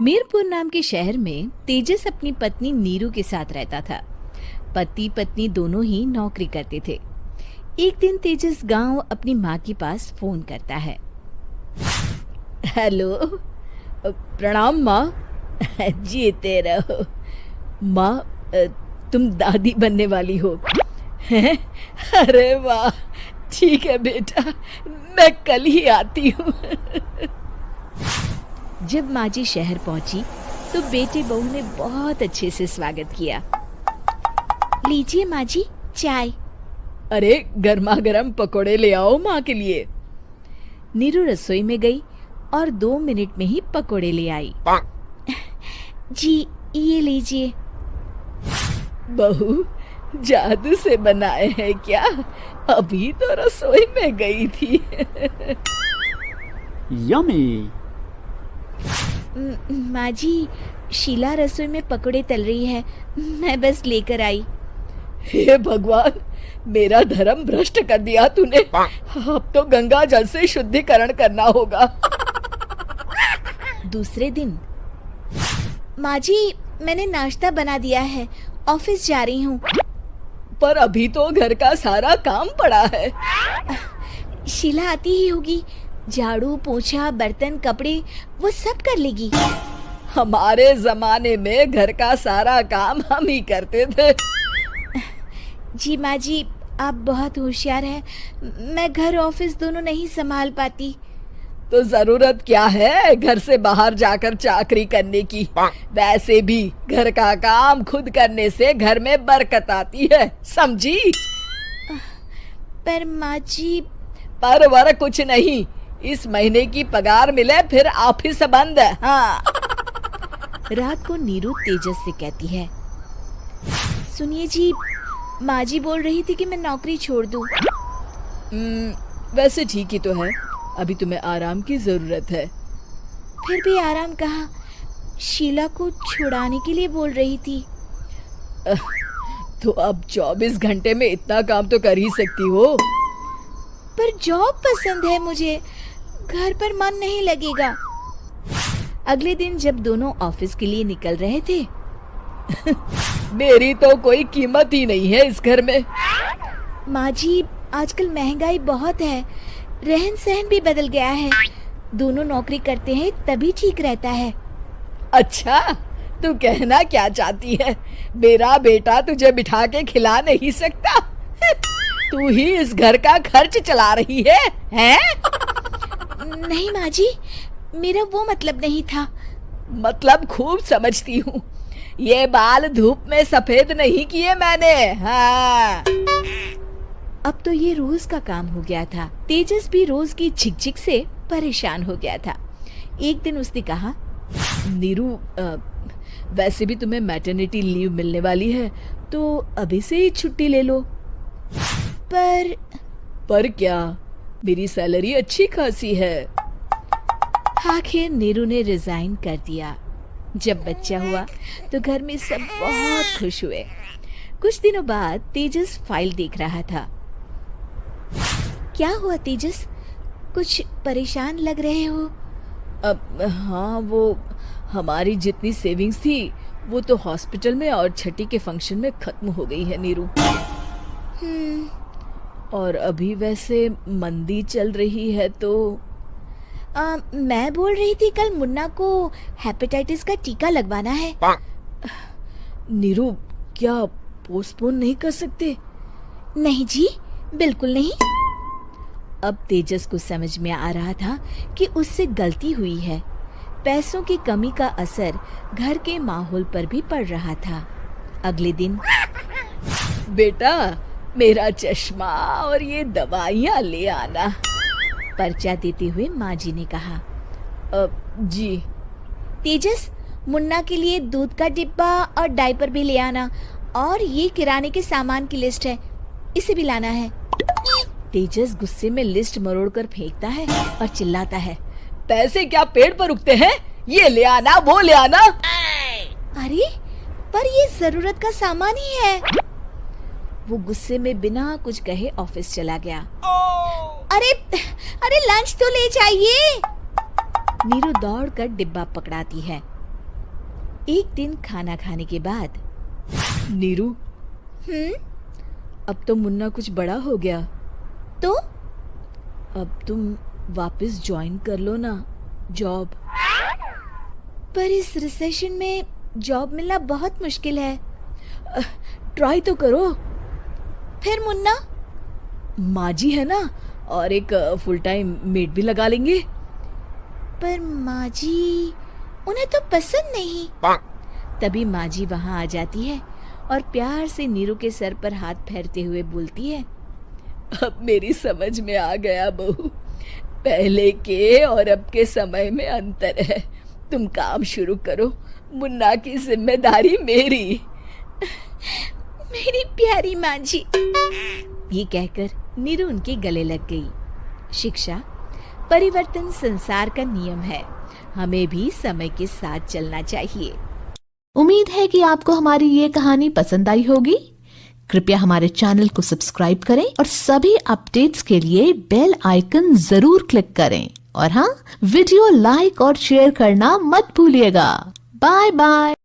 मीरपुर नाम के शहर में तेजस अपनी पत्नी नीरू के साथ रहता था। पति पत्नी दोनों ही नौकरी करते थे। एक दिन तेजस गांव अपनी माँ के पास फोन करता है। हेलो, प्रणाम माँ। जीते रहो माँ, तुम दादी बनने वाली हो हैं? अरे वाह, ठीक है बेटा, मैं कल ही आती हूँ। जब माँ जी शहर पहुंची तो बेटे बहू ने बहुत अच्छे से स्वागत किया। लीजिए माँ जी, चाय। अरे गर्मा गर्म पकोड़े ले आओ माँ के लिए। नीरू रसोई में गई और 2 मिनट में ही पकोड़े ले आई। जी ये लीजिए। बहू, जादू से बनाए हैं क्या? अभी तो रसोई में गई थी। यम्मी। माँ जी, शीला रसोई में पकोड़े तल रही है, मैं बस लेकर आई। हे भगवान, मेरा धर्म भ्रष्ट कर दिया तूने। अब तो गंगा जल से शुद्धिकरण करना होगा। दूसरे दिन, माँ जी मैंने नाश्ता बना दिया है, ऑफिस जा रही हूँ। पर अभी तो घर का सारा काम पड़ा है। शीला आती ही होगी, झाड़ू पोछा बर्तन कपड़े वो सब कर लेगी। हमारे जमाने में घर का सारा काम हम ही करते थे। जी माँ जी, आप बहुत होशियार हैं, मैं घर ऑफिस दोनों नहीं संभाल पाती। तो जरूरत क्या है घर से बाहर जाकर चाकरी करने की? वैसे भी घर का काम खुद करने से घर में बरकत आती है, समझी? पर माँ जी। पर वर कुछ नहीं, इस महीने की पगार मिले फिर ऑफिस बंद। हाँ। रात को नीरू तेजस से कहती है, सुनिए जी, माँ जी बोल रही थी कि मैं नौकरी छोड़ दूं। वैसे ठीक ही तो है, अभी तुम्हें आराम की जरूरत है। फिर भी आराम कहाँ, शीला को छुड़ाने के लिए बोल रही थी। तो अब 24 घंटे में इतना काम तो कर ही सकती हो। पर जॉब पसंद है मुझे, घर पर मन नहीं लगेगा। अगले दिन जब दोनों ऑफिस के लिए निकल रहे थे, मेरी तो कोई कीमत ही नहीं है इस घर में। माँ जी, आजकल महंगाई बहुत है, रहन सहन भी बदल गया है, दोनों नौकरी करते हैं तभी ठीक रहता है। अच्छा, तू कहना क्या चाहती है? मेरा बेटा तुझे बिठा के खिला नहीं सकता? तू ही इस घर का खर्च चला रही है, हैं? नहीं माँ जी, मेरा वो मतलब नहीं था। मतलब खूब समझती हूँ, ये बाल धूप में सफेद नहीं किए मैंने। हाँ। अब तो ये रोज का काम हो गया था। तेजस भी रोज की झिकझिक से परेशान हो गया था। एक दिन उसने कहा, नीरू, वैसे भी तुम्हें मैटरनिटी लीव मिलने वाली है, तो अभी से ही छुट्टी ले लो। पर क्या, मेरी सैलरी अच्छी खासी है। आखिर नीरू ने रिजाइन कर दिया। जब बच्चा हुआ तो घर में सब बहुत खुश हुए। कुछ दिनों बाद तेजस फाइल देख रहा था। क्या हुआ तेजस, कुछ परेशान लग रहे हो? हाँ, वो हमारी जितनी सेविंग्स थी वो तो हॉस्पिटल में और छठी के फंक्शन में खत्म हो गई है नीरू। और अभी वैसे मंदी चल रही है तो मैं बोल रही थी कल मुन्ना को हेपेटाइटिस का टीका लगवाना है। नीरू, क्या पोस्टपोन नहीं कर सकते? नहीं जी, बिल्कुल नहीं। अब तेजस को समझ में आ रहा था कि उससे गलती हुई है। पैसों की कमी का असर घर के माहौल पर भी पड़ रहा था। अगले दिन, बेटा मेरा चश्मा और ये दवाइयाँ ले आना, पर्चा देते हुए माँ जी ने कहा। जी। तेजस, मुन्ना के लिए दूध का डिब्बा और डायपर भी ले आना, और ये किराने के सामान की लिस्ट है, इसे भी लाना है। तेजस गुस्से में लिस्ट मरोड़कर फेंकता है और चिल्लाता है, पैसे क्या पेड़ पर उगते हैं? ये ले आना, वो ले आना। अरे पर ये जरूरत का सामान ही है। वो गुस्से में बिना कुछ कहे ऑफिस चला गया। अरे लंच तो ले जाइए। नीरू दौड़कर डिब्बा पकड़ाती है। एक दिन खाना खाने के बाद, नीरू, अब तो मुन्ना कुछ बड़ा हो गया, तो अब तुम वापस ज्वाइन कर लो ना जॉब। पर इस रिसेशन में जॉब मिलना बहुत मुश्किल है। ट्राई तो करो। फिर मुन्ना? माँ जी है ना, और एक फुल टाइम मेड भी लगा लेंगे। पर माँ जी, उन्हें तो पसंद नहीं। तभी माँ जी वहाँ आ जाती है और प्यार से नीरू के सर पर हाथ फेरते हुए बोलती है, अब मेरी समझ में आ गया बहू, पहले के और अब के समय में अंतर है। तुम काम शुरू करो, मुन्ना की जिम्मेदारी मेरी। मेरी प्यारी माँ जी। ये कहकर नीरू उनके गले लग गई। शिक्षा, परिवर्तन संसार का नियम है, हमें भी समय के साथ चलना चाहिए। उम्मीद है कि आपको हमारी ये कहानी पसंद आई होगी। कृपया हमारे चैनल को सब्सक्राइब करें और सभी अपडेट्स के लिए बेल आइकन जरूर क्लिक करें। और हाँ, वीडियो लाइक और शेयर करना मत भूलिएगा। Bye bye.